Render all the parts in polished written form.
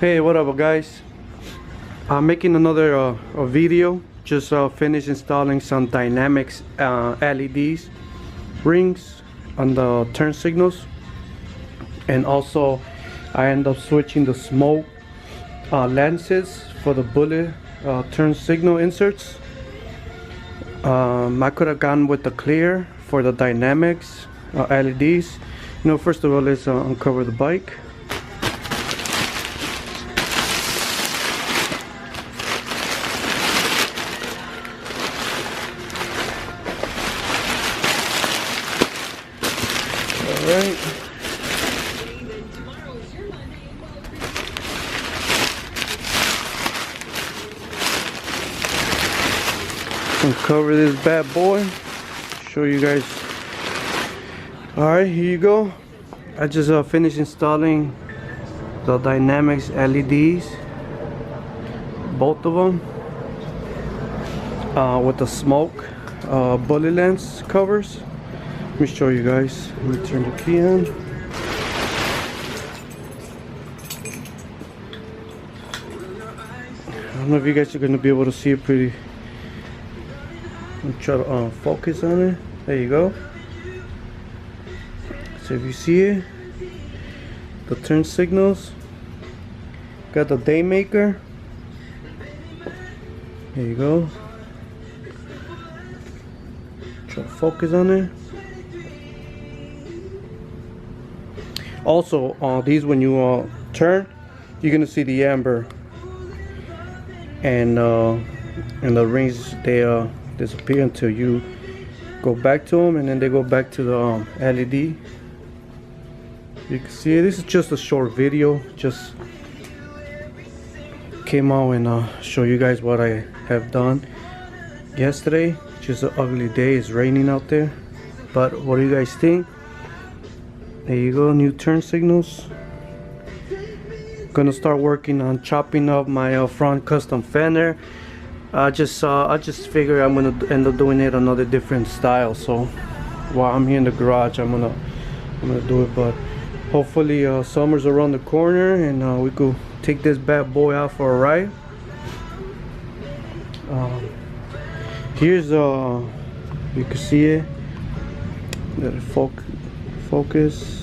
Hey, what up guys? I'm making another a video. Just finished installing some Dynamics LEDs rings on the turn signals, and also I end up switching the smoke lenses for the bullet turn signal inserts. I could have gone with the clear for the Dynamics LEDs. First of all, let's uncover the bike. Alright. Uncover this bad boy. Show you guys. Alright, here you go. I just finished installing the Dynamics LEDs. Both of them. With the smoke bullet lens covers. Let me show you guys. Let me turn the key on. I don't know if you guys are going to be able to see it pretty. I'm trying to focus on it. There you go. So if you see it, the turn signals. Got the Daymaker. There you go. Try to focus on it. Also, these, when you turn, you're gonna see the amber, and the rings, they disappear until you go back to them, and then they go back to the LED. You can see it. This is just a short video. Just came out and show you guys what I have done yesterday. Just an ugly day. It's raining out there, but what do you guys think? There you go, new turn signals. Gonna start working on chopping up my front custom fender. I just figured I'm gonna end up doing it another different style. So while I'm here in the garage, I'm gonna do it. But hopefully summer's around the corner, and we could take this bad boy out for a ride. Here's you can see it. Let it focus.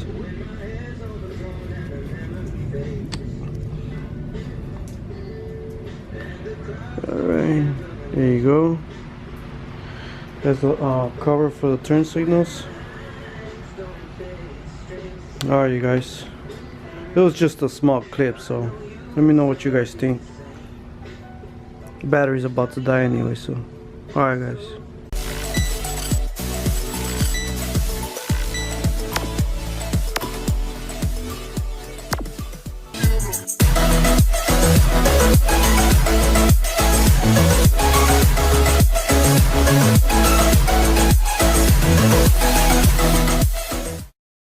Alright, there you go. That's the cover for the turn signals. Alright, you guys. It was just a small clip, so let me know what you guys think. The battery's about to die anyway, so alright guys.